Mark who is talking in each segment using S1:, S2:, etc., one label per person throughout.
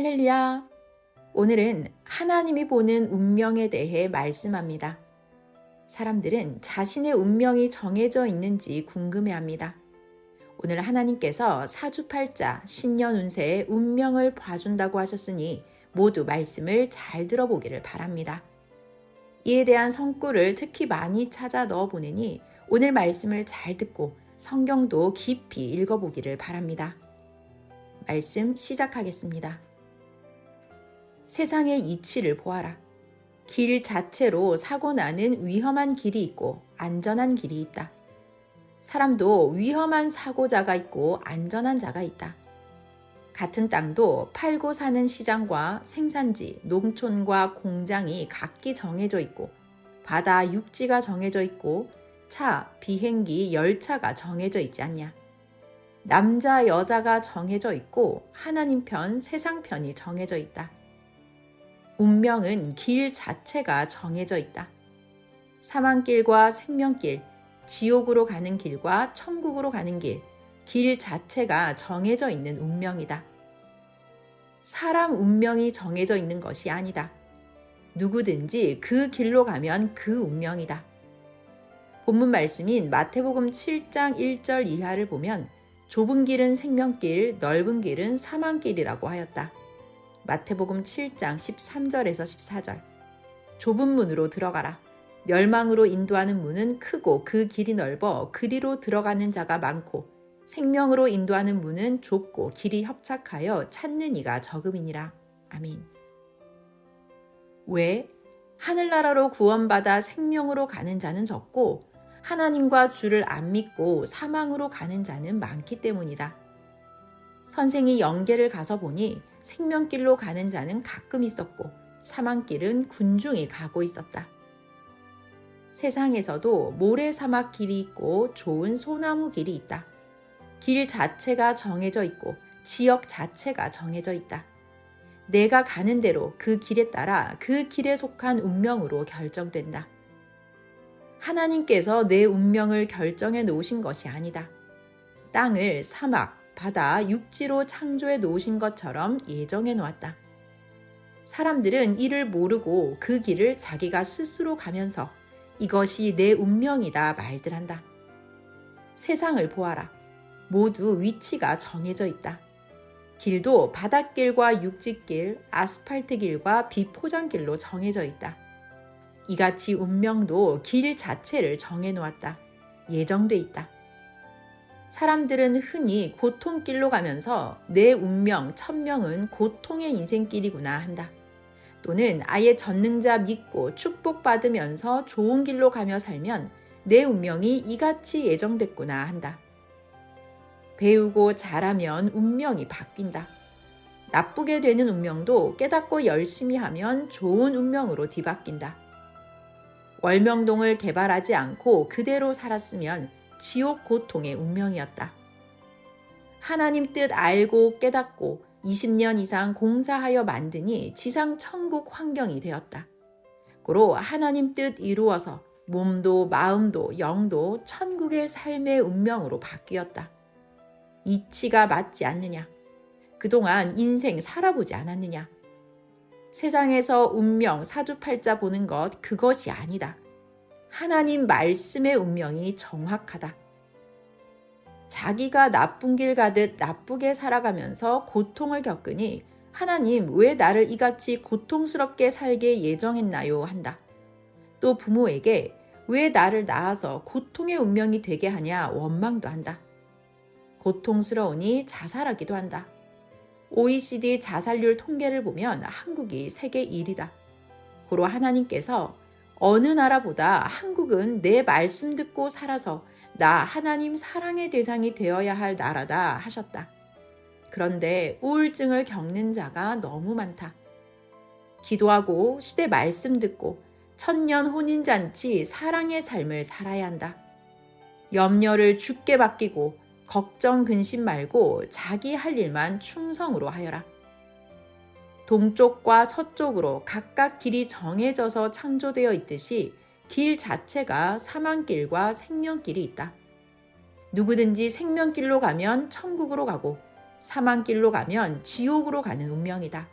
S1: 할렐루야! 오늘은 하나님이 보는 운명에 대해 말씀합니다. 사람들은 자신의 운명이 정해져 있는지 궁금해합니다. 오늘 하나님께서 사주팔자 신년 운세의 운명을 봐준다고 하셨으니 모두 말씀을 잘 들어보기를 바랍니다. 이에 대한 성구를 특히 많이 찾아 넣어 보내니 오늘 말씀을 잘 듣고 성경도 깊이 읽어보기를 바랍니다. 말씀 시작하겠습니다. 세상의 이치를 보아라. 길 자체로 사고 나는 위험한 길이 있고 안전한 길이 있다. 사람도 위험한 사고자가 있고 안전한 자가 있다. 같은 땅도 팔고 사는 시장과 생산지, 농촌과 공장이 각기 정해져 있고 바다, 육지가 정해져 있고 차, 비행기, 열차가 정해져 있지 않냐. 남자, 여자가 정해져 있고 하나님 편, 세상 편이 정해져 있다. 운명은 길 자체가 정해져 있다. 사망길과 생명길, 지옥으로 가는 길과 천국으로 가는 길, 길 자체가 정해져 있는 운명이다. 사람 운명이 정해져 있는 것이 아니다. 누구든지 그 길로 가면 그 운명이다. 본문 말씀인 마태복음 7장 1절 이하를 보면 좁은 길은 생명길, 넓은 길은 사망길이라고 하였다. 마태복음 7장 13절에서 14절. 좁은 문으로 들어가라. 멸망으로 인도하는 문은 크고 그 길이 넓어 그리로 들어가는 자가 많고 생명으로 인도하는 문은 좁고 길이 협착하여 찾는 이가 적음이니라. 아멘. 왜? 하늘나라로 구원받아 생명으로 가는 자는 적고 하나님과 주를 안 믿고 사망으로 가는 자는 많기 때문이다. 선생이 영계를 가서 보니 생명길로 가는 자는 가끔 있었고 사망길은 군중이 가고 있었다. 세상에서도 모래사막 길이 있고 좋은 소나무 길이 있다. 길 자체가 정해져 있고 지역 자체가 정해져 있다. 내가 가는 대로 그 길에 따라 그 길에 속한 운명으로 결정된다. 하나님께서 내 운명을 결정해 놓으신 것이 아니다. 땅을 사막, 바다, 육지로 창조해 놓으신 것처럼 예정해 놓았다. 사람들은 이를 모르고 그 길을 자기가 스스로 가면서 이것이 내 운명이다 말들 한다. 세상을 보아라. 모두 위치가 정해져 있다. 길도 바닷길과 육지길, 아스팔트길과 비포장길로 정해져 있다. 이같이 운명도 길 자체를 정해 놓았다. 예정돼 있다. 사람들은 흔히 고통길로 가면서 내 운명, 천명은 고통의 인생길이구나 한다. 또는 아예 전능자 믿고 축복받으면서 좋은 길로 가며 살면 내 운명이 이같이 예정됐구나 한다. 배우고 잘하면 운명이 바뀐다. 나쁘게 되는 운명도 깨닫고 열심히 하면 좋은 운명으로 뒤바뀐다. 월명동을 개발하지 않고 그대로 살았으면 지옥 고통의 운명이었다. 하나님 뜻 알고 깨닫고 20년 이상 공사하여 만드니 지상 천국 환경이 되었다. 고로 하나님 뜻 이루어서 몸도 마음도 영도 천국의 삶의 운명으로 바뀌었다. 이치가 맞지 않느냐? 그동안 인생 살아보지 않았느냐? 세상에서 운명, 사주팔자 보는 것 그것이 아니다. 하나님 말씀의 운명이 정확하다. 자기가 나쁜 길 가듯 나쁘게 살아가면서 고통을 겪으니 하나님 왜 나를 이같이 고통스럽게 살게 예정했나요? 한다. 또 부모에게 왜 나를 낳아서 고통의 운명이 되게 하냐 원망도 한다. 고통스러우니 자살하기도 한다. OECD 자살률 통계를 보면 한국이 세계 1위다. 고로 하나님께서 어느 나라보다 한국은 내 말씀 듣고 살아서 나 하나님 사랑의 대상이 되어야 할 나라다 하셨다. 그런데 우울증을 겪는 자가 너무 많다. 기도하고 시대 말씀 듣고 천년 혼인잔치 사랑의 삶을 살아야 한다. 염려를 주께 맡기고 걱정 근심 말고 자기 할 일만 충성으로 하여라. 동쪽과 서쪽으로 각각 길이 정해져서 창조되어 있듯이 길 자체가 사망길과 생명길이 있다. 누구든지 생명길로 가면 천국으로 가고 사망길로 가면 지옥으로 가는 운명이다.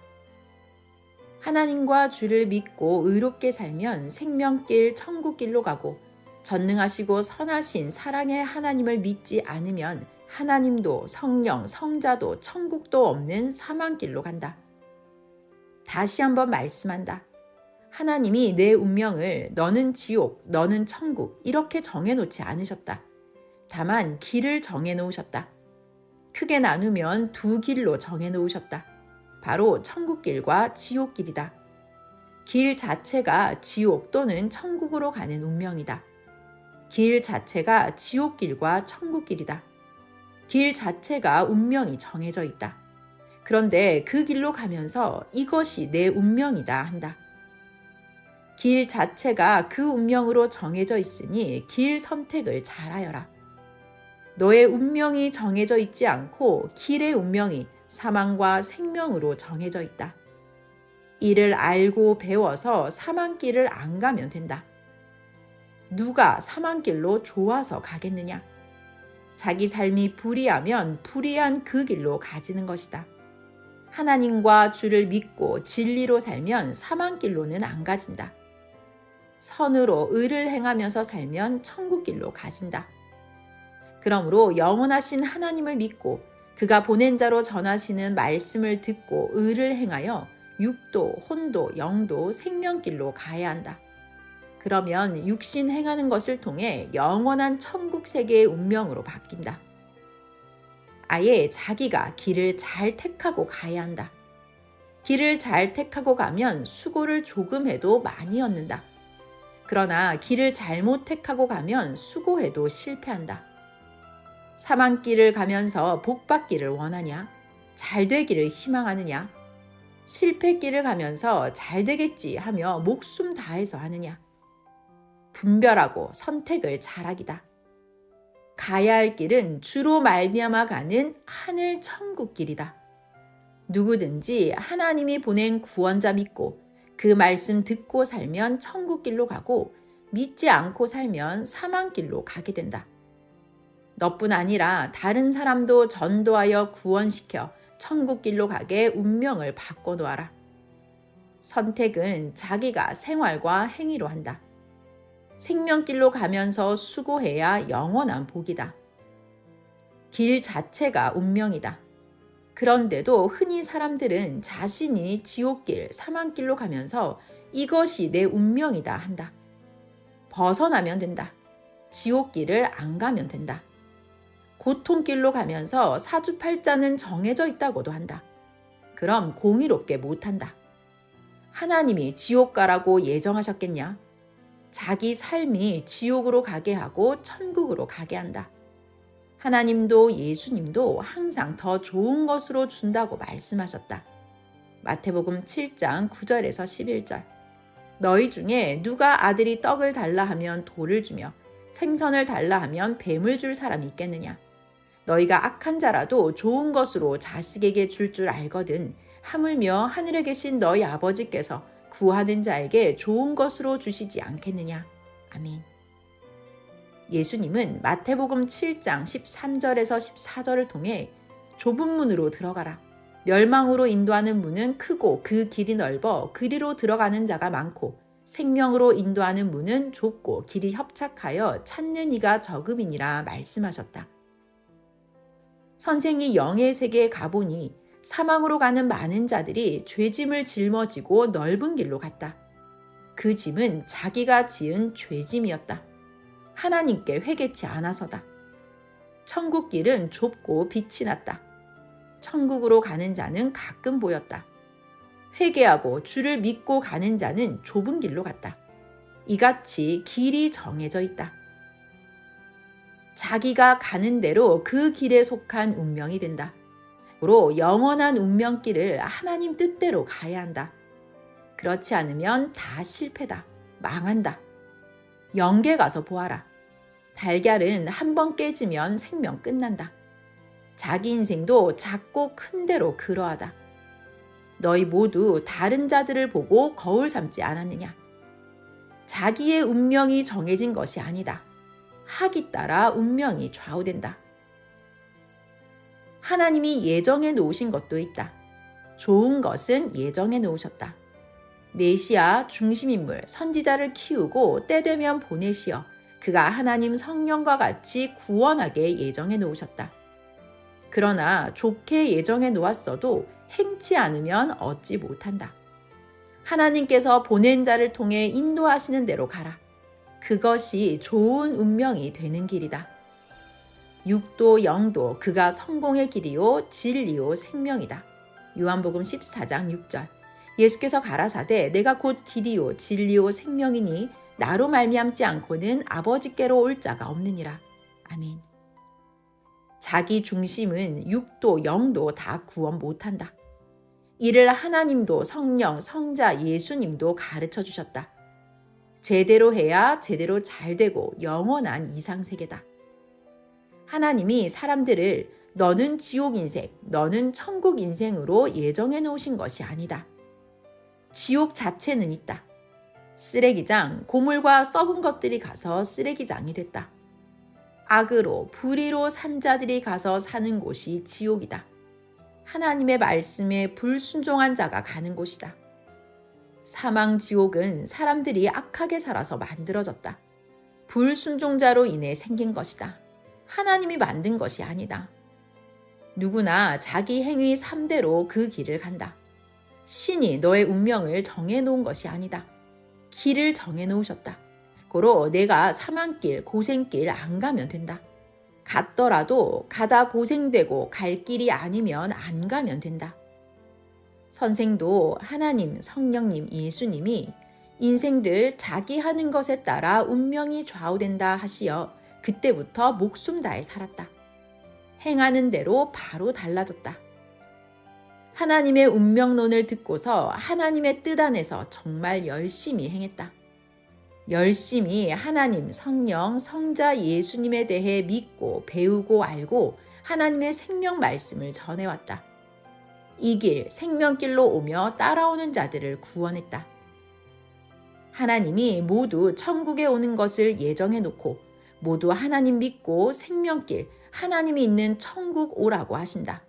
S1: 하나님과 주를 믿고 의롭게 살면 생명길 천국길로 가고, 전능하시고 선하신 사랑의 하나님을 믿지 않으면 하나님도 성령, 성자도 천국도 없는 사망길로 간다. 다시 한번 말씀한다. 하나님이 내 운명을 너는 지옥, 너는 천국 이렇게 정해놓지 않으셨다. 다만 길을 정해놓으셨다. 크게 나누면 두 길로 정해놓으셨다. 바로 천국길과 지옥길이다. 길 자체가 지옥 또는 천국으로 가는 운명이다. 길 자체가 지옥길과 천국길이다. 길 자체가 운명이 정해져 있다. 그런데 그 길로 가면서 이것이 내 운명이다 한다. 길 자체가 그 운명으로 정해져 있으니 길 선택을 잘하여라. 너의 운명이 정해져 있지 않고 길의 운명이 사망과 생명으로 정해져 있다. 이를 알고 배워서 사망길을 안 가면 된다. 누가 사망길로 좋아서 가겠느냐? 자기 삶이 불의하면 불의한 그 길로 가지는 것이다. 하나님과 주를 믿고 진리로 살면 사망길로는 안 가진다. 선으로 의를 행하면서 살면 천국길로 가진다. 그러므로 영원하신 하나님을 믿고 그가 보낸 자로 전하시는 말씀을 듣고 의를 행하여 육도, 혼도, 영도, 생명길로 가야 한다. 그러면 육신 행하는 것을 통해 영원한 천국 세계의 운명으로 바뀐다. 아예 자기가 길을 잘 택하고 가야 한다. 길을 잘 택하고 가면 수고를 조금 해도 많이 얻는다. 그러나 길을 잘못 택하고 가면 수고해도 실패한다. 사망길을 가면서 복받기를 원하냐? 잘 되기를 희망하느냐? 실패길을 가면서 잘 되겠지 하며 목숨 다해서 하느냐? 분별하고 선택을 잘하기다. 가야 할 길은 주로 말미암아 가는 하늘 천국 길이다. 누구든지 하나님이 보낸 구원자 믿고 그 말씀 듣고 살면 천국 길로 가고, 믿지 않고 살면 사망 길로 가게 된다. 너뿐 아니라 다른 사람도 전도하여 구원시켜 천국 길로 가게 운명을 바꿔놓아라. 선택은 자기가 생활과 행위로 한다. 생명길로 가면서 수고해야 영원한 복이다. 길 자체가 운명이다. 그런데도 흔히 사람들은 자신이 지옥길, 사망길로 가면서 이것이 내 운명이다 한다. 벗어나면 된다. 지옥길을 안 가면 된다. 고통길로 가면서 사주팔자는 정해져 있다고도 한다. 그럼 공의롭게 못한다. 하나님이 지옥 가라고 예정하셨겠냐? 자기 삶이 지옥으로 가게 하고 천국으로 가게 한다. 하나님도 예수님도 항상 더 좋은 것으로 준다고 말씀하셨다. 마태복음 7장 9절에서 11절. 너희 중에 누가 아들이 떡을 달라 하면 돌을 주며 생선을 달라 하면 뱀을 줄 사람이 있겠느냐? 너희가 악한 자라도 좋은 것으로 자식에게 줄 줄 알거든 하물며 하늘에 계신 너희 아버지께서 구하는 자에게 좋은 것으로 주시지 않겠느냐? 아멘. 예수님은 마태복음 7장 13절에서 14절을 통해 좁은 문으로 들어가라. 멸망으로 인도하는 문은 크고 그 길이 넓어 그리로 들어가는 자가 많고, 생명으로 인도하는 문은 좁고 길이 협착하여 찾는 이가 적음이니라 말씀하셨다. 선생이 영의 세계에 가보니 사망으로 가는 많은 자들이 죄짐을 짊어지고 넓은 길로 갔다. 그 짐은 자기가 지은 죄짐이었다. 하나님께 회개치 않아서다. 천국 길은 좁고 빛이 났다. 천국으로 가는 자는 가끔 보였다. 회개하고 주를 믿고 가는 자는 좁은 길로 갔다. 이같이 길이 정해져 있다. 자기가 가는 대로 그 길에 속한 운명이 된다. 그러므로 영원한 운명길을 하나님 뜻대로 가야 한다. 그렇지 않으면 다 실패다. 망한다. 영계 가서 보아라. 달걀은 한 번 깨지면 생명 끝난다. 자기 인생도 작고 큰 대로 그러하다. 너희 모두 다른 자들을 보고 거울 삼지 않았느냐? 자기의 운명이 정해진 것이 아니다. 학이 따라 운명이 좌우된다. 하나님이 예정해 놓으신 것도 있다. 좋은 것은 예정해 놓으셨다. 메시아 중심인물 선지자를 키우고 때되면 보내시어 그가 하나님 성령과 같이 구원하게 예정해 놓으셨다. 그러나 좋게 예정해 놓았어도 행치 않으면 얻지 못한다. 하나님께서 보낸 자를 통해 인도하시는 대로 가라. 그것이 좋은 운명이 되는 길이다. 육도 영도 그가 성공의 길이요 진리요 생명이다. 요한복음 14장 6절. 예수께서 가라사대 내가 곧 길이요 진리요 생명이니 나로 말미암지 않고는 아버지께로 올 자가 없느니라. 아멘. 자기 중심은 육도 영도 다 구원 못한다. 이를 하나님도 성령 성자 예수님도 가르쳐 주셨다. 제대로 해야 제대로 잘 되고 영원한 이상세계다. 하나님이 사람들을 너는 지옥 인생, 너는 천국 인생으로 예정해 놓으신 것이 아니다. 지옥 자체는 있다. 쓰레기장, 고물과 썩은 것들이 가서 쓰레기장이 됐다. 악으로, 불의로 산 자들이 가서 사는 곳이 지옥이다. 하나님의 말씀에 불순종한 자가 가는 곳이다. 사망 지옥은 사람들이 악하게 살아서 만들어졌다. 불순종자로 인해 생긴 것이다. 하나님이 만든 것이 아니다. 누구나 자기 행위 3대로 그 길을 간다. 신이 너의 운명을 정해놓은 것이 아니다. 길을 정해놓으셨다. 고로 내가 사망길, 고생길 안 가면 된다. 갔더라도 가다 고생되고 갈 길이 아니면 안 가면 된다. 선생도 하나님, 성령님, 예수님이 인생들 자기 하는 것에 따라 운명이 좌우된다 하시어 그때부터 목숨 다해 살았다. 행하는 대로 바로 달라졌다. 하나님의 운명론을 듣고서 하나님의 뜻 안에서 정말 열심히 행했다. 열심히 하나님, 성령, 성자 예수님에 대해 믿고 배우고 알고 하나님의 생명 말씀을 전해왔다. 이 길, 생명길로 오며 따라오는 자들을 구원했다. 하나님이 모두 천국에 오는 것을 예정해 놓고 모두 하나님 믿고 생명길, 하나님이 있는 천국 오라고 하신다.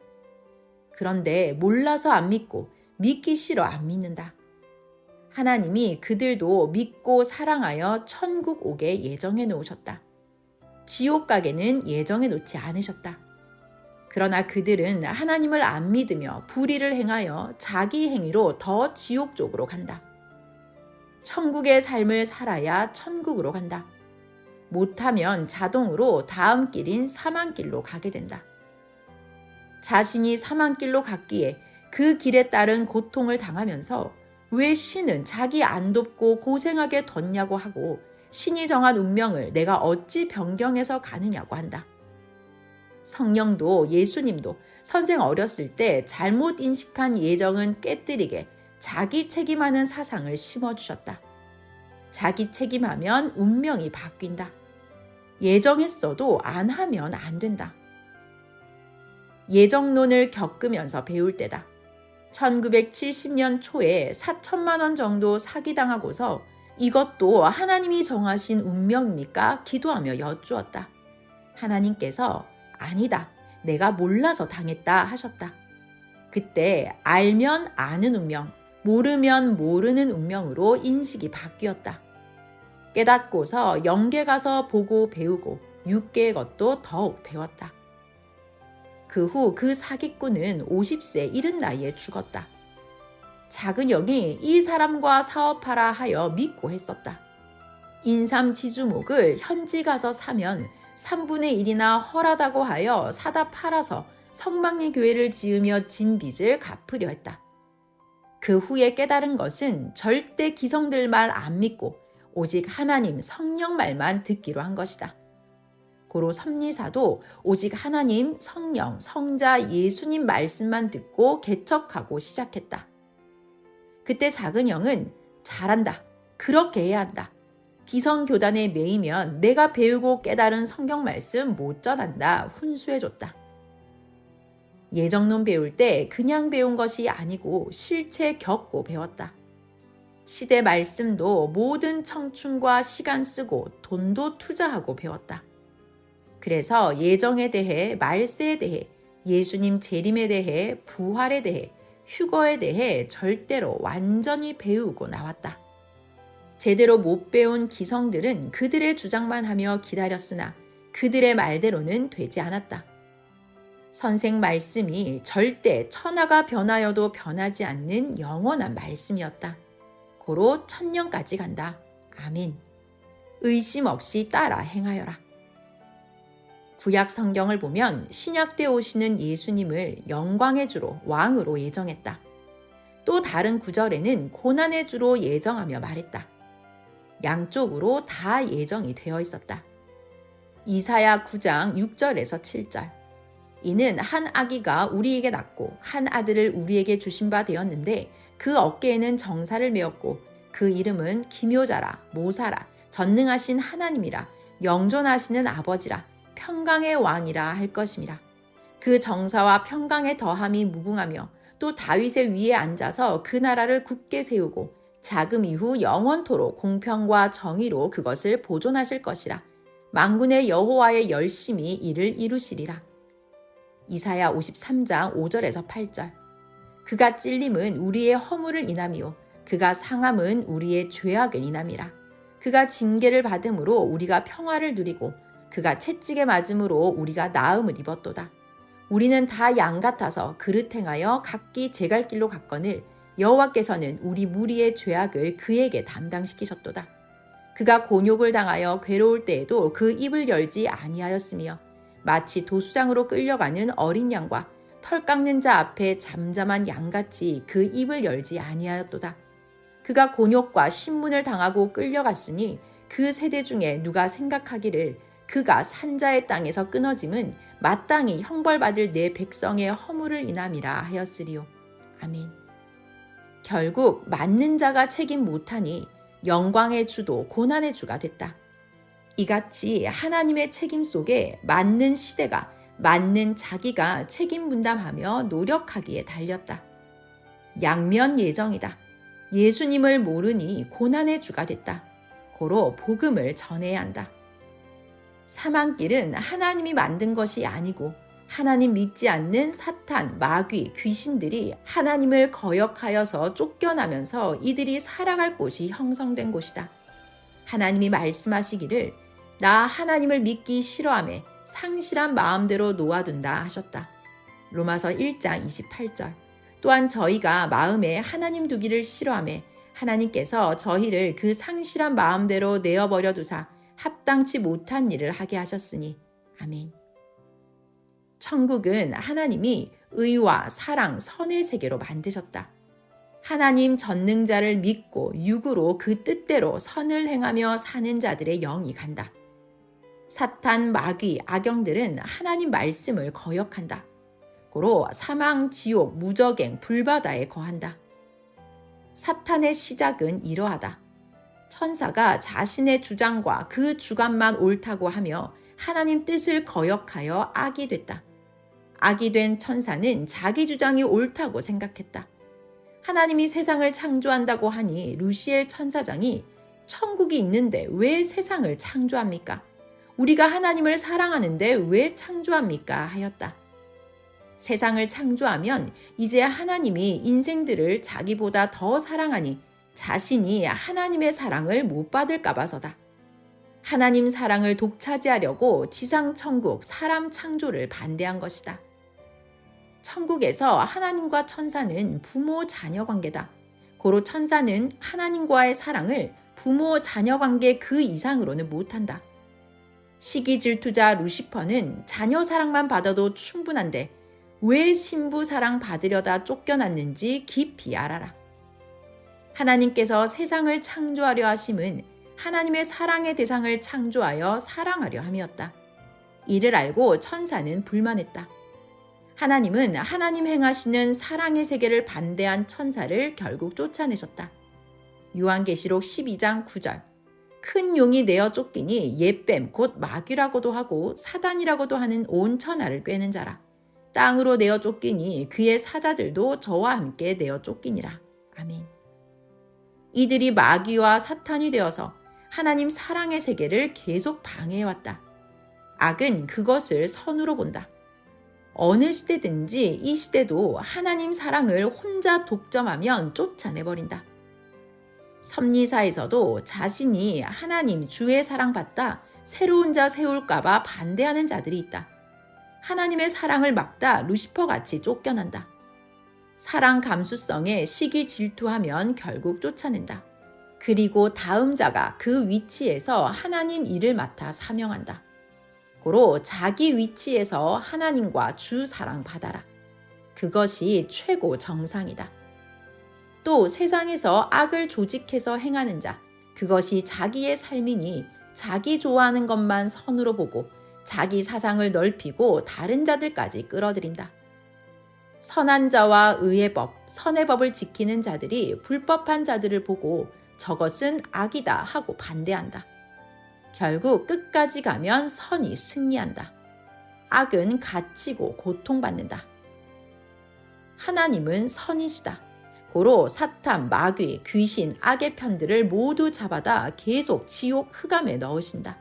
S1: 그런데 몰라서 안 믿고 믿기 싫어 안 믿는다. 하나님이 그들도 믿고 사랑하여 천국 오게 예정해 놓으셨다. 지옥 가게는 예정해 놓지 않으셨다. 그러나 그들은 하나님을 안 믿으며 불의를 행하여 자기 행위로 더 지옥 쪽으로 간다. 천국의 삶을 살아야 천국으로 간다. 못하면 자동으로 다음 길인 사망길로 가게 된다. 자신이 사망길로 갔기에 그 길에 따른 고통을 당하면서 왜 신은 자기 안 돕고 고생하게 뒀냐고 하고 신이 정한 운명을 내가 어찌 변경해서 가느냐고 한다. 성령도 예수님도 선생 어렸을 때 잘못 인식한 예정은 깨뜨리게 자기 책임하는 사상을 심어주셨다. 자기 책임하면 운명이 바뀐다. 예정했어도 안 하면 안 된다. 예정론을 겪으면서 배울 때다. 1970년 초에 4천만 원 정도 사기당하고서 이것도 하나님이 정하신 운명입니까? 기도하며 여쭈었다. 하나님께서 아니다. 내가 몰라서 당했다 하셨다. 그때 알면 아는 운명, 모르면 모르는 운명으로 인식이 바뀌었다. 깨닫고서 영계 가서 보고 배우고 육계의 것도 더욱 배웠다. 그 후 그 사기꾼은 50세 이른 나이에 죽었다. 작은 영이 이 사람과 사업하라 하여 믿고 했었다. 인삼지주목을 현지 가서 사면 3분의 1이나 헐하다고 하여 사다 팔아서 성막리 교회를 지으며 진 빚을 갚으려 했다. 그 후에 깨달은 것은 절대 기성들 말 안 믿고 오직 하나님 성령 말만 듣기로 한 것이다. 고로 섭리사도 오직 하나님, 성령, 성자, 예수님 말씀만 듣고 개척하고 시작했다. 그때 작은 영은 잘한다. 그렇게 해야 한다. 기성교단에 매이면 내가 배우고 깨달은 성경 말씀 못 전한다. 훈수해줬다. 예정론 배울 때 그냥 배운 것이 아니고 실체 겪고 배웠다. 시대 말씀도 모든 청춘과 시간 쓰고 돈도 투자하고 배웠다. 그래서 예정에 대해 말세에 대해 예수님 재림에 대해, 부활에 대해, 휴거에 대해 절대로 완전히 배우고 나왔다. 제대로 못 배운 기성들은 그들의 주장만 하며 기다렸으나 그들의 말대로는 되지 않았다. 선생 말씀이 절대 천하가 변하여도 변하지 않는 영원한 말씀이었다. 고로 천년까지 간다. 아멘. 의심 없이 따라 행하여라. 구약 성경을 보면 신약 때 오시는 예수님을 영광의 주로 왕으로 예정했다. 또 다른 구절에는 고난의 주로 예정하며 말했다. 양쪽으로 다 예정이 되어 있었다. 이사야 9장 6절에서 7절. 이는 한 아기가 우리에게 낳고 한 아들을 우리에게 주신 바 되었는데 그 어깨에는 정사를 메었고 그 이름은 기묘자라, 모사라, 전능하신 하나님이라, 영존하시는 아버지라, 평강의 왕이라 할 것임이라. 그 정사와 평강의 더함이 무궁하며 또 다윗의 위에 앉아서 그 나라를 굳게 세우고 자금 이후 영원토록 공평과 정의로 그것을 보존하실 것이라. 만군의 여호와의 열심히 이를 이루시리라. 이사야 53장 5절에서 8절. 그가 찔림은 우리의 허물을 인함이요 그가 상함은 우리의 죄악을 인함이라. 그가 징계를 받음으로 우리가 평화를 누리고 그가 채찍에 맞음으로 우리가 나음을 입었도다. 우리는 다 양 같아서 그릇 행하여 각기 제갈 길로 갔거늘 여호와께서는 우리 무리의 죄악을 그에게 담당시키셨도다. 그가 곤욕을 당하여 괴로울 때에도 그 입을 열지 아니하였으며 마치 도수장으로 끌려가는 어린 양과 털 깎는 자 앞에 잠잠한 양같이 그 입을 열지 아니하였도다. 그가 곤욕과 신문을 당하고 끌려갔으니 그 세대 중에 누가 생각하기를 그가 산자의 땅에서 끊어짐은 마땅히 형벌받을 내 백성의 허물을 인함이라 하였으리요. 아멘. 결국 맞는 자가 책임 못하니 영광의 주도 고난의 주가 됐다. 이같이 하나님의 책임 속에 맞는 시대가 맞는 자기가 책임 분담하며 노력하기에 달렸다. 양면 예정이다. 예수님을 모르니 고난의 주가 됐다. 고로 복음을 전해야 한다. 사망길은 하나님이 만든 것이 아니고 하나님 믿지 않는 사탄, 마귀, 귀신들이 하나님을 거역하여서 쫓겨나면서 이들이 살아갈 곳이 형성된 곳이다. 하나님이 말씀하시기를 나 하나님을 믿기 싫어하며 상실한 마음대로 놓아둔다 하셨다. 로마서 1장 28절. 또한 저희가 마음에 하나님 두기를 싫어하며 하나님께서 저희를 그 상실한 마음대로 내어버려 두사 합당치 못한 일을 하게 하셨으니. 아멘. 천국은 하나님이 의와 사랑, 선의 세계로 만드셨다. 하나님 전능자를 믿고 육으로 그 뜻대로 선을 행하며 사는 자들의 영이 간다. 사탄, 마귀, 악영들은 하나님 말씀을 거역한다. 고로 사망, 지옥, 무저갱, 불바다에 거한다. 사탄의 시작은 이러하다. 천사가 자신의 주장과 그 주관만 옳다고 하며 하나님 뜻을 거역하여 악이 됐다. 악이 된 천사는 자기 주장이 옳다고 생각했다. 하나님이 세상을 창조한다고 하니 루시엘 천사장이 천국이 있는데 왜 세상을 창조합니까? 우리가 하나님을 사랑하는데 왜 창조합니까? 하였다. 세상을 창조하면 이제 하나님이 인생들을 자기보다 더 사랑하니 자신이 하나님의 사랑을 못 받을까 봐서다. 하나님 사랑을 독차지하려고 지상 천국 사람 창조를 반대한 것이다. 천국에서 하나님과 천사는 부모 자녀 관계다. 고로 천사는 하나님과의 사랑을 부모 자녀 관계 그 이상으로는 못한다. 시기 질투자 루시퍼는 자녀 사랑만 받아도 충분한데 왜 신부 사랑 받으려다 쫓겨났는지 깊이 알아라. 하나님께서 세상을 창조하려 하심은 하나님의 사랑의 대상을 창조하여 사랑하려 함이었다. 이를 알고 천사는 불만했다. 하나님은 하나님 행하시는 사랑의 세계를 반대한 천사를 결국 쫓아내셨다. 요한계시록 12장 9절. 큰 용이 내어 쫓기니 옛뱀 곧 마귀라고도 하고 사단이라고도 하는 온 천하를 꿰는 자라. 땅으로 내어 쫓기니 그의 사자들도 저와 함께 내어 쫓기니라. 아멘. 이들이 마귀와 사탄이 되어서 하나님 사랑의 세계를 계속 방해해왔다. 악은 그것을 선으로 본다. 어느 시대든지 이 시대도 하나님 사랑을 혼자 독점하면 쫓아내버린다. 섭리사에서도 자신이 하나님 주의 사랑받다 새로운 자 세울까봐 반대하는 자들이 있다. 하나님의 사랑을 막다 루시퍼같이 쫓겨난다. 사랑 감수성에 시기 질투하면 결국 쫓아낸다. 그리고 다음 자가 그 위치에서 하나님 일을 맡아 사명한다. 고로 자기 위치에서 하나님과 주 사랑 받아라. 그것이 최고 정상이다. 또 세상에서 악을 조직해서 행하는 자, 그것이 자기의 삶이니 자기 좋아하는 것만 선으로 보고 자기 사상을 넓히고 다른 자들까지 끌어들인다. 선한 자와 의의 법, 선의 법을 지키는 자들이 불법한 자들을 보고 저것은 악이다 하고 반대한다. 결국 끝까지 가면 선이 승리한다. 악은 갇히고 고통받는다. 하나님은 선이시다. 고로 사탄, 마귀, 귀신, 악의 편들을 모두 잡아다 계속 지옥 흑암에 넣으신다.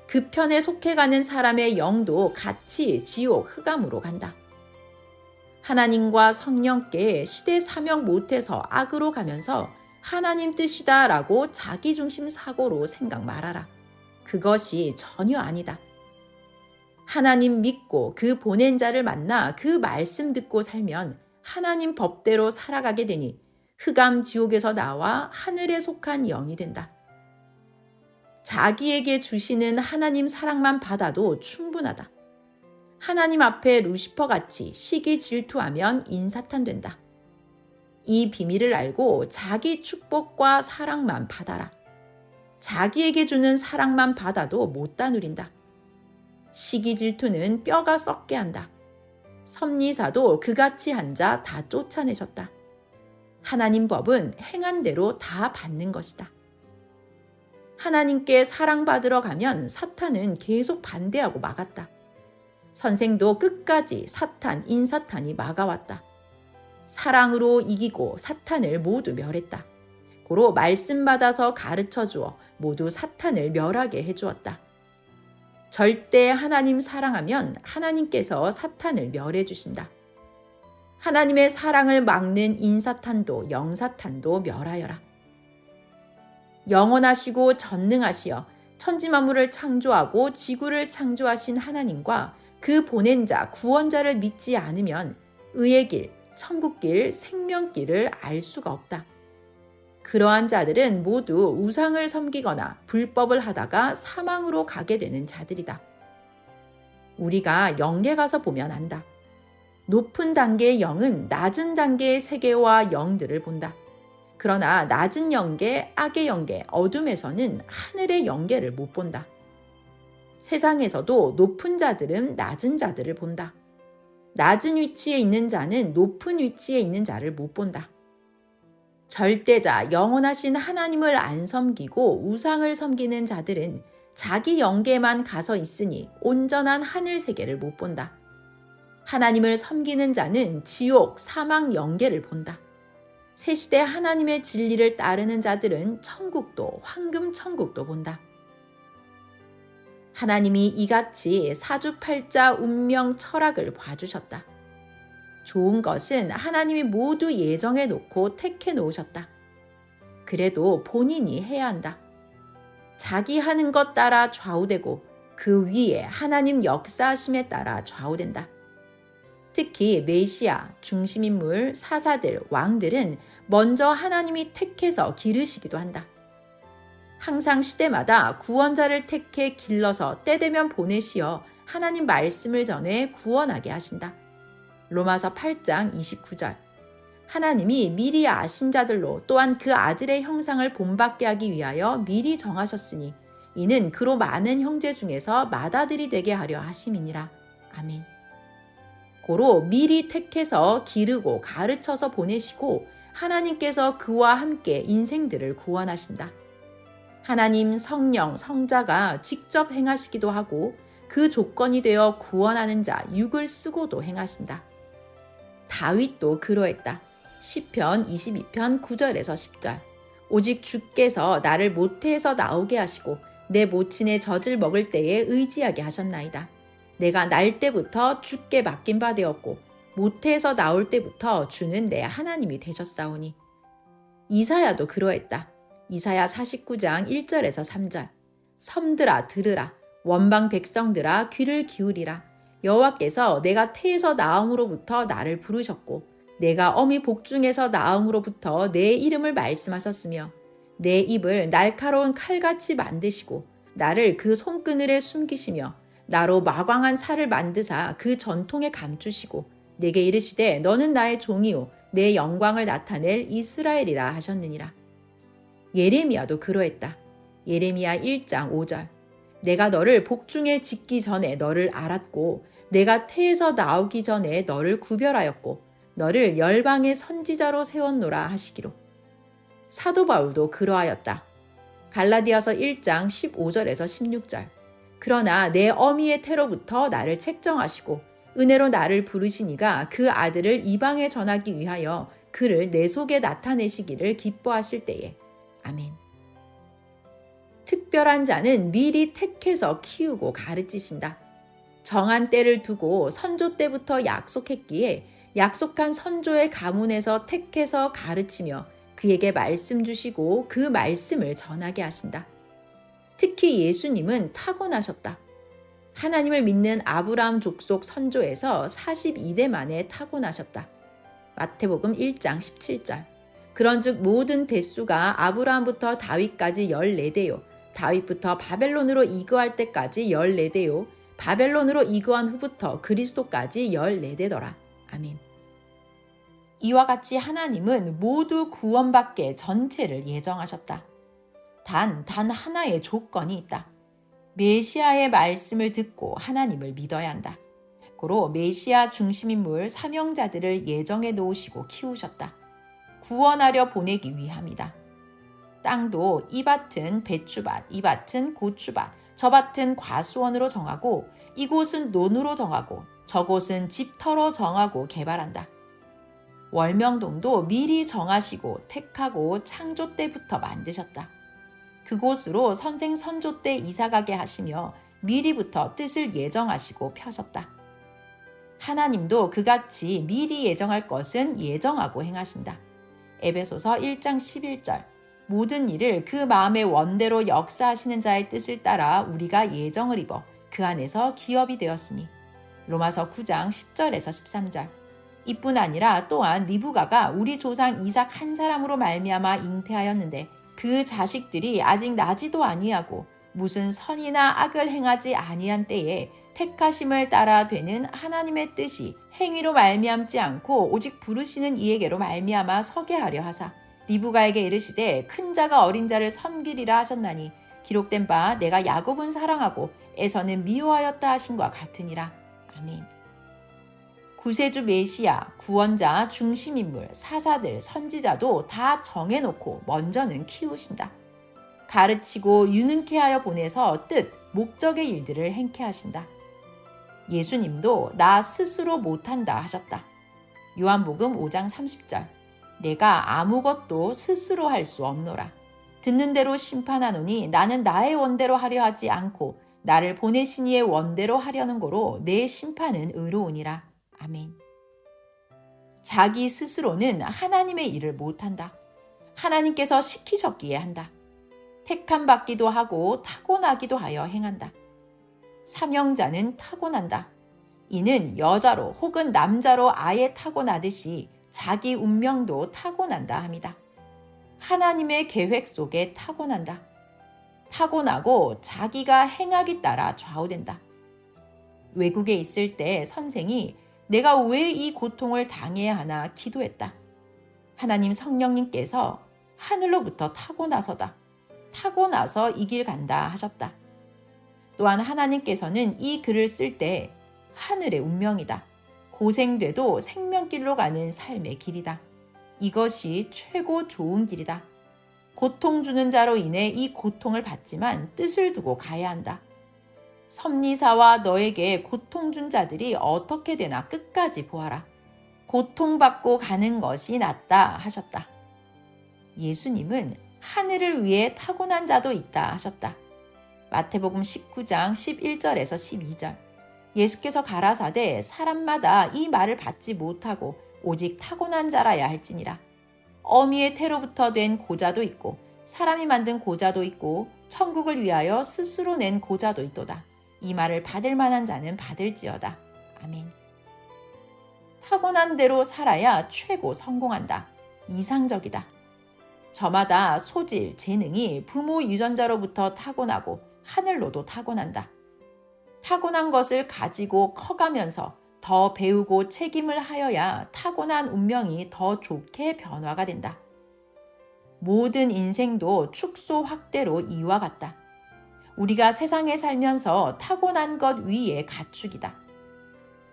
S1: 그 편에 속해가는 사람의 영도 같이 지옥 흑암으로 간다. 하나님과 성령께 시대 사명 못해서 악으로 가면서 하나님 뜻이다 라고 자기중심 사고로 생각 말아라. 그것이 전혀 아니다. 하나님 믿고 그 보낸 자를 만나 그 말씀 듣고 살면 하나님 법대로 살아가게 되니 흑암 지옥에서 나와 하늘에 속한 영이 된다. 자기에게 주시는 하나님 사랑만 받아도 충분하다. 하나님 앞에 루시퍼같이 시기 질투하면 인사탄 된다. 이 비밀을 알고 자기 축복과 사랑만 받아라. 자기에게 주는 사랑만 받아도 못다 누린다. 시기 질투는 뼈가 썩게 한다. 섭리사도 그같이 한 자 다 쫓아내셨다. 하나님 법은 행한 대로 다 받는 것이다. 하나님께 사랑받으러 가면 사탄은 계속 반대하고 막았다. 선생도 끝까지 사탄, 인사탄이 막아왔다. 사랑으로 이기고 사탄을 모두 멸했다. 고로 말씀 받아서 가르쳐 주어 모두 사탄을 멸하게 해주었다. 절대 하나님 사랑하면 하나님께서 사탄을 멸해 주신다. 하나님의 사랑을 막는 인사탄도 영사탄도 멸하여라. 영원하시고 전능하시어 천지만물을 창조하고 지구를 창조하신 하나님과 그 보낸 자 구원자를 믿지 않으면 의의 길, 천국길, 생명길을 알 수가 없다. 그러한 자들은 모두 우상을 섬기거나 불법을 하다가 사망으로 가게 되는 자들이다. 우리가 영계 가서 보면 안다. 높은 단계의 영은 낮은 단계의 세계와 영들을 본다. 그러나 낮은 영계, 악의 영계, 어둠에서는 하늘의 영계를 못 본다. 세상에서도 높은 자들은 낮은 자들을 본다. 낮은 위치에 있는 자는 높은 위치에 있는 자를 못 본다. 절대자, 영원하신 하나님을 안 섬기고 우상을 섬기는 자들은 자기 영계만 가서 있으니 온전한 하늘 세계를 못 본다. 하나님을 섬기는 자는 지옥, 사망 영계를 본다. 새시대 하나님의 진리를 따르는 자들은 천국도, 황금 천국도 본다. 하나님이 이같이 사주팔자 운명 철학을 봐주셨다. 좋은 것은 하나님이 모두 예정해 놓고 택해 놓으셨다. 그래도 본인이 해야 한다. 자기 하는 것 따라 좌우되고 그 위에 하나님 역사하심에 따라 좌우된다. 특히 메시아, 중심인물, 사사들, 왕들은 먼저 하나님이 택해서 기르시기도 한다. 항상 시대마다 구원자를 택해 길러서 때되면 보내시어 하나님 말씀을 전해 구원하게 하신다. 로마서 8장 29절. 하나님이 미리 아신 자들로 또한 그 아들의 형상을 본받게 하기 위하여 미리 정하셨으니 이는 그로 많은 형제 중에서 맏아들이 되게 하려 하심이니라. 아멘. 고로 미리 택해서 기르고 가르쳐서 보내시고 하나님께서 그와 함께 인생들을 구원하신다. 하나님 성령 성자가 직접 행하시기도 하고 그 조건이 되어 구원하는 자 육을 쓰고도 행하신다. 다윗도 그러했다. 시편 22편 9절에서 10절. 오직 주께서 나를 모태에서 나오게 하시고 내 모친의 젖을 먹을 때에 의지하게 하셨나이다. 내가 날 때부터 주께 맡긴 바 되었고 모태에서 나올 때부터 주는 내 하나님이 되셨사오니. 이사야도 그러했다. 이사야 49장 1절에서 3절. 섬들아 들으라. 원방 백성들아 귀를 기울이라. 여호와께서 내가 태에서 나음으로부터 나를 부르셨고 내가 어미 복중에서 나음으로부터 내 이름을 말씀하셨으며 내 입을 날카로운 칼같이 만드시고 나를 그 손그늘에 숨기시며 나로 마광한 살을 만드사 그 전통에 감추시고 내게 이르시되 너는 나의 종이요 내 영광을 나타낼 이스라엘이라 하셨느니라. 예레미야도 그러했다. 예레미야 1장 5절. 내가 너를 복중에 짓기 전에 너를 알았고 내가 태에서 나오기 전에 너를 구별하였고 너를 열방의 선지자로 세웠노라 하시기로. 사도 바울도 그러하였다. 갈라디아서 1장 15절에서 16절. 그러나 내 어미의 태로부터 나를 책정하시고 은혜로 나를 부르시니가 그 아들을 이방에 전하기 위하여 그를 내 속에 나타내시기를 기뻐하실 때에. 아멘. 특별한 자는 미리 택해서 키우고 가르치신다. 정한 때를 두고 선조 때부터 약속했기에 약속한 선조의 가문에서 택해서 가르치며 그에게 말씀 주시고 그 말씀을 전하게 하신다. 특히 예수님은 타고나셨다. 하나님을 믿는 아브라함 족속 선조에서 42대 만에 타고나셨다. 마태복음 1장 17절. 그런즉 모든 대수가 아브라함부터 다윗까지 14대요. 다윗부터 바벨론으로 이거할 때까지 14대요. 바벨론으로 이거한 후부터 그리스도까지 14대더라. 아멘. 이와 같이 하나님은 모두 구원받게 전체를 예정하셨다. 단 하나의 조건이 있다. 메시아의 말씀을 듣고 하나님을 믿어야 한다. 고로 메시아 중심인물 사명자들을 예정해 놓으시고 키우셨다. 구원하려 보내기 위함이다. 땅도 이 밭은 배추밭, 이 밭은 고추밭, 저 밭은 과수원으로 정하고 이곳은 논으로 정하고 저곳은 집터로 정하고 개발한다. 월명동도 미리 정하시고 택하고 창조 때부터 만드셨다. 그곳으로 선생 선조 때 이사가게 하시며 미리부터 뜻을 예정하시고 펴셨다. 하나님도 그같이 미리 예정할 것은 예정하고 행하신다. 에베소서 1장 11절. 모든 일을 그 마음의 원대로 역사하시는 자의 뜻을 따라 우리가 예정을 입어 그 안에서 기업이 되었으니. 로마서 9장 10절에서 13절. 이뿐 아니라 또한 리브가가 우리 조상 이삭 한 사람으로 말미암아 잉태하였는데 그 자식들이 아직 나지도 아니하고 무슨 선이나 악을 행하지 아니한 때에 택하심을 따라 되는 하나님의 뜻이 행위로 말미암지 않고 오직 부르시는 이에게로 말미암아 서게 하려 하사 리브가에게 이르시되 큰 자가 어린 자를 섬기리라 하셨나니 기록된 바 내가 야곱은 사랑하고 에서는 미워하였다 하신과 같으니라. 아멘. 구세주 메시아, 구원자, 중심인물, 사사들, 선지자도 다 정해놓고 먼저는 키우신다. 가르치고 유능케 하여 보내서 뜻, 목적의 일들을 행케 하신다. 예수님도 나 스스로 못한다 하셨다. 요한복음 5장 30절. 내가 아무것도 스스로 할 수 없노라. 듣는 대로 심판하노니 나는 나의 원대로 하려 하지 않고 나를 보내신 이의 원대로 하려는 거로 내 심판은 의로우니라. 아멘. 자기 스스로는 하나님의 일을 못한다. 하나님께서 시키셨기에 한다. 택함 받기도 하고 타고나기도 하여 행한다. 사명자는 타고난다. 이는 여자로 혹은 남자로 아예 타고나듯이 자기 운명도 타고난다 함이다. 하나님의 계획 속에 타고난다. 타고나고 자기가 행하기 따라 좌우된다. 외국에 있을 때 선생이 내가 왜 이 고통을 당해야 하나 기도했다. 하나님 성령님께서 하늘로부터 타고나서다. 타고나서 이 길 간다 하셨다. 또한 하나님께서는 이 글을 쓸 때 하늘의 운명이다. 고생돼도 생명길로 가는 삶의 길이다. 이것이 최고 좋은 길이다. 고통 주는 자로 인해 이 고통을 받지만 뜻을 두고 가야 한다. 섭리사와 너에게 고통 준 자들이 어떻게 되나 끝까지 보아라. 고통받고 가는 것이 낫다 하셨다. 예수님은 하늘을 위해 타고난 자도 있다 하셨다. 마태복음 19장 11절에서 12절. 예수께서 가라사대 사람마다 이 말을 받지 못하고 오직 타고난 자라야 할지니라. 어미의 태로부터 된 고자도 있고 사람이 만든 고자도 있고 천국을 위하여 스스로 낸 고자도 있도다. 이 말을 받을 만한 자는 받을지어다. 아멘. 타고난 대로 살아야 최고 성공한다. 이상적이다. 저마다 소질, 재능이 부모 유전자로부터 타고나고 하늘로도 타고난다. 타고난 것을 가지고 커가면서 더 배우고 책임을 하여야 타고난 운명이 더 좋게 변화가 된다. 모든 인생도 축소 확대로 이와 같다. 우리가 세상에 살면서 타고난 것 위에 가축이다.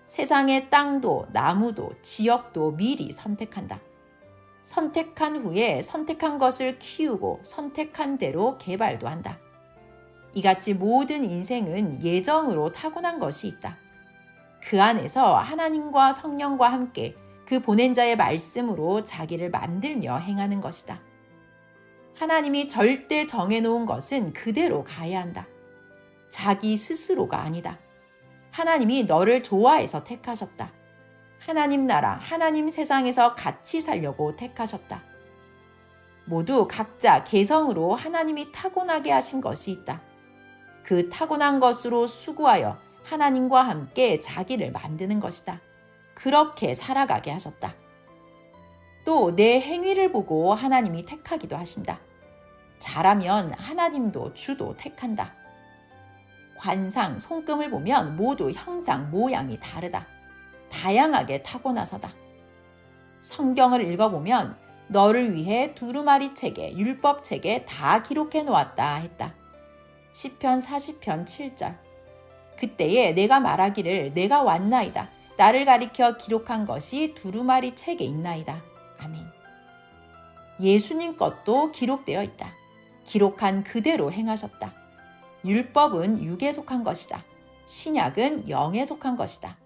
S1: 세상의 땅도 나무도 지역도 미리 선택한다. 선택한 후에 선택한 것을 키우고 선택한 대로 개발도 한다. 이같이 모든 인생은 예정으로 타고난 것이 있다. 그 안에서 하나님과 성령과 함께 그 보낸 자의 말씀으로 자기를 만들며 행하는 것이다. 하나님이 절대 정해놓은 것은 그대로 가야 한다. 자기 스스로가 아니다. 하나님이 너를 좋아해서 택하셨다. 하나님 나라, 하나님 세상에서 같이 살려고 택하셨다. 모두 각자 개성으로 하나님이 타고나게 하신 것이 있다. 그 타고난 것으로 수고하여 하나님과 함께 자기를 만드는 것이다. 그렇게 살아가게 하셨다. 또 내 행위를 보고 하나님이 택하기도 하신다. 잘하면 하나님도 주도 택한다. 관상, 손금을 보면 모두 형상, 모양이 다르다. 다양하게 타고나서다. 성경을 읽어보면 너를 위해 두루마리 책에 율법 책에 다 기록해 놓았다 했다. 시편 40편 7절. 그때에 내가 말하기를 내가 왔나이다. 나를 가리켜 기록한 것이 두루마리 책에 있나이다. 아멘. 예수님 것도 기록되어 있다. 기록한 그대로 행하셨다. 율법은 육에 속한 것이다. 신약은 영에 속한 것이다.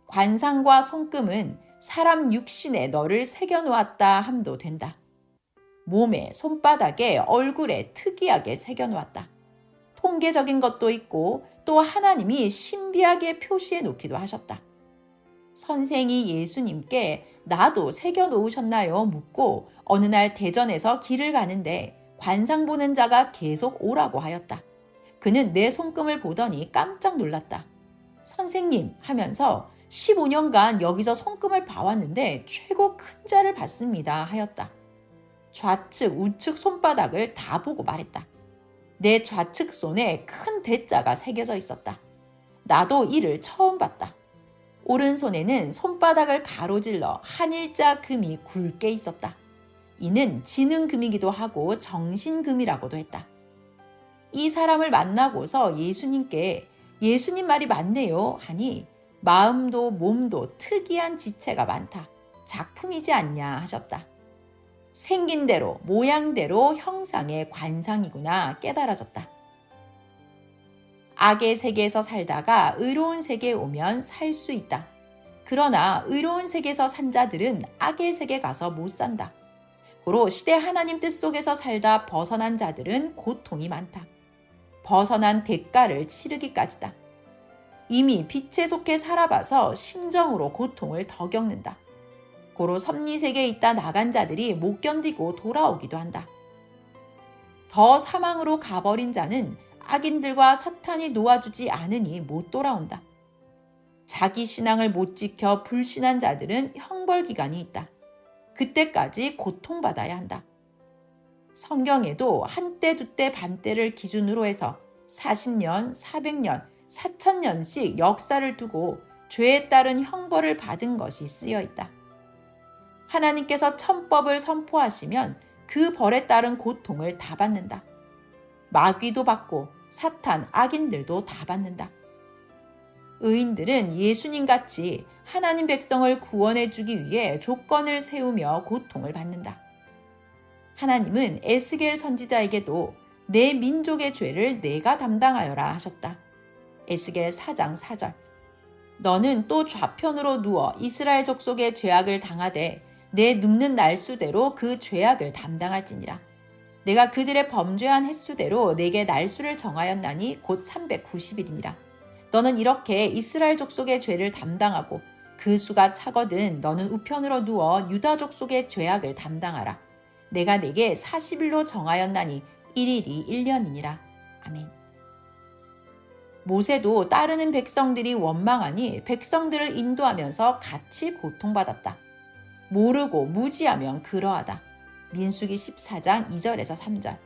S1: 관상과 손금은 사람 육신에 너를 새겨놓았다 함도 된다. 몸에, 손바닥에, 얼굴에 특이하게 새겨놓았다. 통계적인 것도 있고 또 하나님이 신비하게 표시해 놓기도 하셨다. 선생이 예수님께 나도 새겨놓으셨나요? 묻고 어느 날 대전에서 길을 가는데 관상 보는 자가 계속 오라고 하였다. 그는 내 손금을 보더니 깜짝 놀랐다. 선생님 하면서 15년간 여기서 손금을 봐왔는데 최고 큰 자를 봤습니다 하였다. 좌측, 우측 손바닥을 다 보고 말했다. 내 좌측 손에 큰 대자가 새겨져 있었다. 나도 이를 처음 봤다. 오른손에는 손바닥을 가로질러 한일자 금이 굵게 있었다. 이는 지능금이기도 하고 정신금이라고도 했다. 이 사람을 만나고서 예수님께 예수님 말이 맞네요 하니 마음도 몸도 특이한 지체가 많다. 작품이지 않냐 하셨다. 생긴 대로 모양대로 형상의 관상이구나 깨달아졌다. 악의 세계에서 살다가 의로운 세계에 오면 살 수 있다. 그러나 의로운 세계에서 산 자들은 악의 세계에 가서 못 산다. 고로 시대 하나님 뜻 속에서 살다 벗어난 자들은 고통이 많다. 벗어난 대가를 치르기까지다. 이미 빛에 속해 살아봐서 심정으로 고통을 더 겪는다. 고로 섭리세계에 있다 나간 자들이 못 견디고 돌아오기도 한다. 더 사망으로 가버린 자는 악인들과 사탄이 놓아주지 않으니 못 돌아온다. 자기 신앙을 못 지켜 불신한 자들은 형벌기간이 있다. 그때까지 고통받아야 한다. 성경에도 한때 두때 반때를 기준으로 해서 40년, 400년, 4000년씩 역사를 두고 죄에 따른 형벌을 받은 것이 쓰여 있다. 하나님께서 천법을 선포하시면 그 벌에 따른 고통을 다 받는다. 마귀도 받고 사탄, 악인들도 다 받는다. 의인들은 예수님같이 하나님 백성을 구원해 주기 위해 조건을 세우며 고통을 받는다. 하나님은 에스겔 선지자에게도 내 민족의 죄를 내가 담당하여라 하셨다. 에스겔 4장 4절. 너는 또 좌편으로 누워 이스라엘 족속의 죄악을 당하되 내 눕는 날수대로 그 죄악을 담당할지니라. 내가 그들의 범죄한 횟수대로 내게 날수를 정하였나니 곧 390일이니라. 너는 이렇게 이스라엘 족속의 죄를 담당하고 그 수가 차거든 너는 우편으로 누워 유다 족속의 죄악을 담당하라. 내가 네게 40일로 정하였나니 1일이 1년이니라. 아멘. 모세도 따르는 백성들이 원망하니 백성들을 인도하면서 같이 고통받았다. 모르고 무지하면 그러하다. 민수기 14장 2절에서 3절.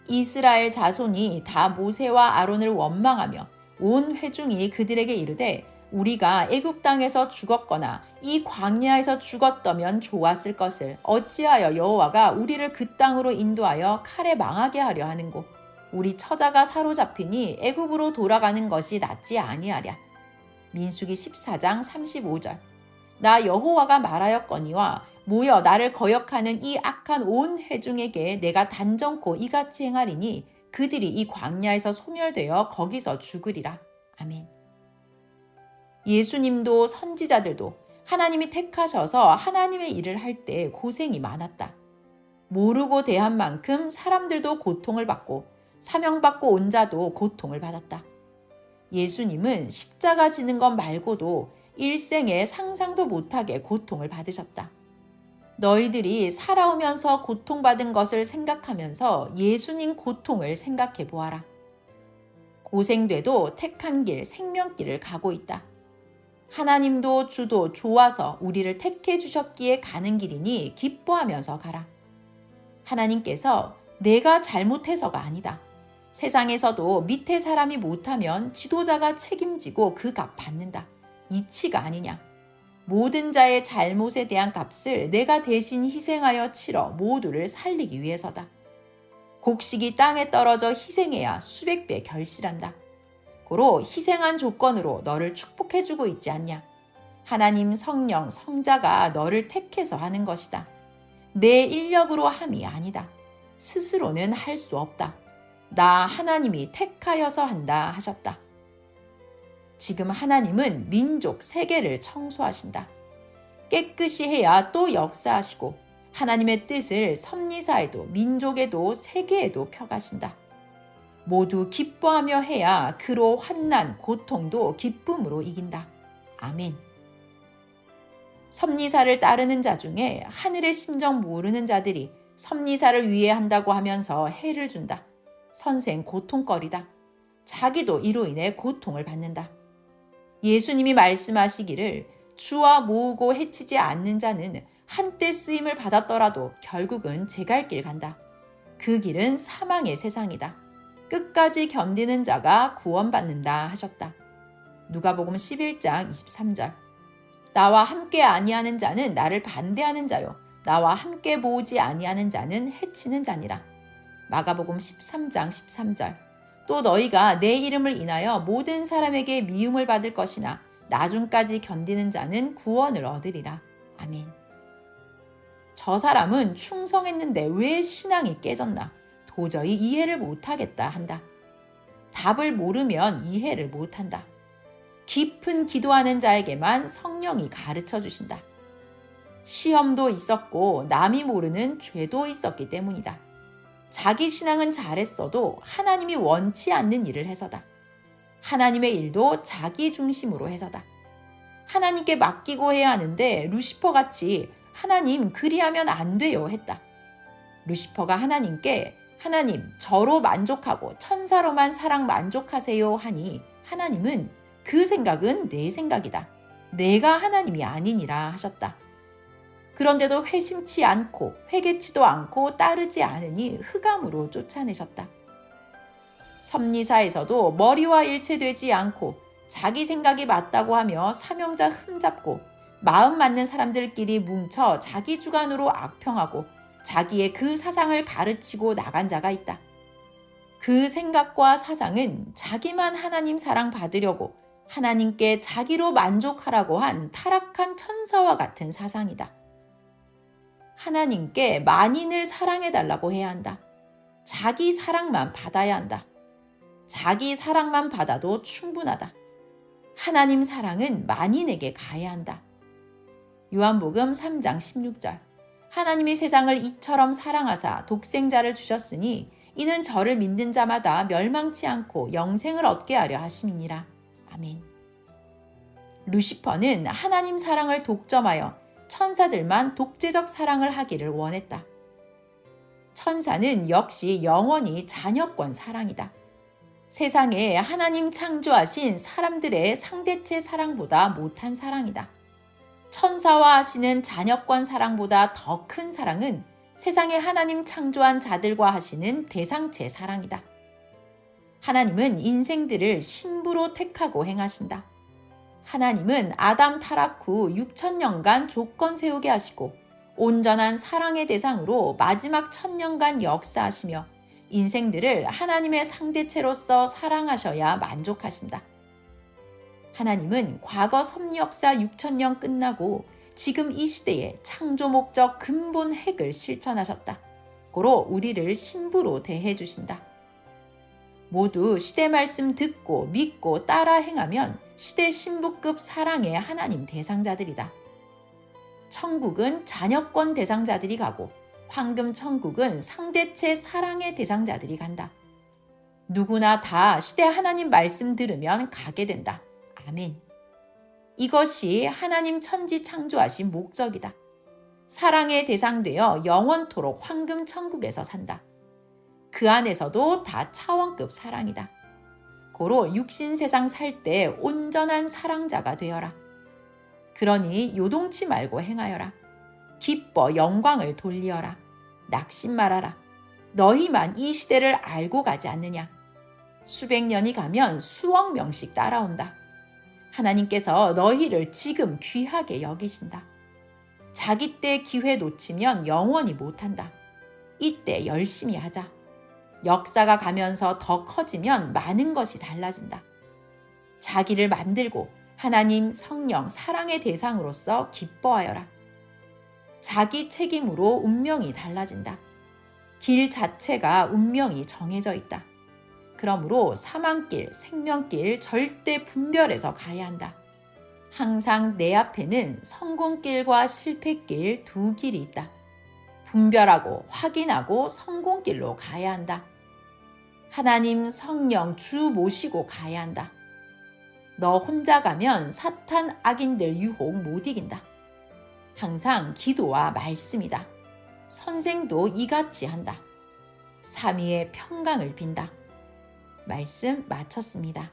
S1: 이스라엘 자손이 다 모세와 아론을 원망하며 온 회중이 그들에게 이르되 우리가 애굽 땅에서 죽었거나 이 광야에서 죽었더면 좋았을 것을 어찌하여 여호와가 우리를 그 땅으로 인도하여 칼에 망하게 하려 하는고 우리 처자가 사로잡히니 애굽으로 돌아가는 것이 낫지 아니하랴. 민수기 14장 35절. 나 여호와가 말하였거니와 모여 나를 거역하는 이 악한 온 회중에게 내가 단정코 이같이 행하리니 그들이 이 광야에서 소멸되어 거기서 죽으리라. 아멘. 예수님도 선지자들도 하나님이 택하셔서 하나님의 일을 할 때 고생이 많았다. 모르고 대한 만큼 사람들도 고통을 받고 사명받고 온 자도 고통을 받았다. 예수님은 십자가 지는 것 말고도 일생에 상상도 못하게 고통을 받으셨다. 너희들이 살아오면서 고통받은 것을 생각하면서 예수님 고통을 생각해 보아라. 고생돼도 택한 길, 생명길을 가고 있다. 하나님도 주도 좋아서 우리를 택해 주셨기에 가는 길이니 기뻐하면서 가라. 하나님께서 내가 잘못해서가 아니다. 세상에서도 밑에 사람이 못하면 지도자가 책임지고 그 값 받는다. 이치가 아니냐. 모든 자의 잘못에 대한 값을 내가 대신 희생하여 치러 모두를 살리기 위해서다. 곡식이 땅에 떨어져 희생해야 수백 배 결실한다. 고로 희생한 조건으로 너를 축복해주고 있지 않냐. 하나님 성령 성자가 너를 택해서 하는 것이다. 내 인력으로 함이 아니다. 스스로는 할 수 없다. 나 하나님이 택하여서 한다 하셨다. 지금 하나님은 민족 세계를 청소하신다. 깨끗이 해야 또 역사하시고 하나님의 뜻을 섭리사에도 민족에도 세계에도 펴가신다. 모두 기뻐하며 해야 그로 환난, 고통도 기쁨으로 이긴다. 아멘. 섭리사를 따르는 자 중에 하늘의 심정 모르는 자들이 섭리사를 위해 한다고 하면서 해를 준다. 선생 고통거리다. 자기도 이로 인해 고통을 받는다. 예수님이 말씀하시기를 주와 모으고 해치지 않는 자는 한때 쓰임을 받았더라도 결국은 제갈 길 간다. 그 길은 사망의 세상이다. 끝까지 견디는 자가 구원받는다 하셨다. 누가복음 11장 23절. 나와 함께 아니하는 자는 나를 반대하는 자요. 나와 함께 모으지 아니하는 자는 해치는 자니라. 마가복음 13장 13절. 또 너희가 내 이름을 인하여 모든 사람에게 미움을 받을 것이나 나중까지 견디는 자는 구원을 얻으리라. 아멘. 저 사람은 충성했는데 왜 신앙이 깨졌나? 도저히 이해를 못하겠다 한다. 답을 모르면 이해를 못한다. 깊은 기도하는 자에게만 성령이 가르쳐 주신다. 시험도 있었고 남이 모르는 죄도 있었기 때문이다. 자기 신앙은 잘했어도 하나님이 원치 않는 일을 해서다. 하나님의 일도 자기 중심으로 해서다. 하나님께 맡기고 해야 하는데 루시퍼같이 하나님 그리하면 안 돼요 했다. 루시퍼가 하나님께 하나님 저로 만족하고 천사로만 사랑 만족하세요 하니 하나님은 그 생각은 내 생각이다. 내가 하나님이 아니니라 하셨다. 그런데도 회심치 않고 회개치도 않고 따르지 않으니 흑암으로 쫓아내셨다. 섭리사에서도 머리와 일체되지 않고 자기 생각이 맞다고 하며 사명자 흠잡고 마음 맞는 사람들끼리 뭉쳐 자기 주관으로 악평하고 자기의 그 사상을 가르치고 나간 자가 있다. 그 생각과 사상은 자기만 하나님 사랑 받으려고 하나님께 자기로 만족하라고 한 타락한 천사와 같은 사상이다. 하나님께 만인을 사랑해달라고 해야 한다. 자기 사랑만 받아야 한다. 자기 사랑만 받아도 충분하다. 하나님 사랑은 만인에게 가야 한다. 요한복음 3장 16절. 하나님이 세상을 이처럼 사랑하사 독생자를 주셨으니 이는 저를 믿는 자마다 멸망치 않고 영생을 얻게 하려 하심이니라. 아멘. 아멘. 루시퍼는 하나님 사랑을 독점하여 천사들만 독재적 사랑을 하기를 원했다. 천사는 역시 영원히 자녀권 사랑이다. 세상에 하나님 창조하신 사람들의 상대체 사랑보다 못한 사랑이다. 천사와 하시는 자녀권 사랑보다 더 큰 사랑은 세상에 하나님 창조한 자들과 하시는 대상체 사랑이다. 하나님은 인생들을 신부로 택하고 행하신다. 하나님은 아담 타락 후 6,000년간 조건 세우게 하시고 온전한 사랑의 대상으로 마지막 1,000년간 역사하시며 인생들을 하나님의 상대체로서 사랑하셔야 만족하신다. 하나님은 과거 섭리역사 6,000년 끝나고 지금 이 시대의 창조 목적 근본 핵을 실천하셨다. 고로 우리를 신부로 대해 주신다. 모두 시대 말씀 듣고 믿고 따라 행하면 시대 신부급 사랑의 하나님 대상자들이다. 천국은 자녀권 대상자들이 가고 황금 천국은 상대체 사랑의 대상자들이 간다. 누구나 다 시대 하나님 말씀 들으면 가게 된다. 아멘. 이것이 하나님 천지 창조하신 목적이다. 사랑의 대상되어 영원토록 황금 천국에서 산다. 그 안에서도 다 차원급 사랑이다. 고로 육신 세상 살 때 온전한 사랑자가 되어라. 그러니 요동치 말고 행하여라. 기뻐 영광을 돌리어라. 낙심 말아라. 너희만 이 시대를 알고 가지 않느냐. 수백 년이 가면 수억 명씩 따라온다. 하나님께서 너희를 지금 귀하게 여기신다. 자기 때 기회 놓치면 영원히 못한다. 이때 열심히 하자. 역사가 가면서 더 커지면 많은 것이 달라진다. 자기를 만들고 하나님, 성령, 사랑의 대상으로서 기뻐하여라. 자기 책임으로 운명이 달라진다. 길 자체가 운명이 정해져 있다. 그러므로 사망길, 생명길 절대 분별해서 가야 한다. 항상 내 앞에는 성공길과 실패길 두 길이 있다. 분별하고 확인하고 성공길로 가야 한다. 하나님, 성령, 주 모시고 가야 한다. 너 혼자 가면 사탄 악인들 유혹 못 이긴다. 항상 기도와 말씀이다. 선생도 이같이 한다. 삼위의 평강을 빈다. 말씀 마쳤습니다.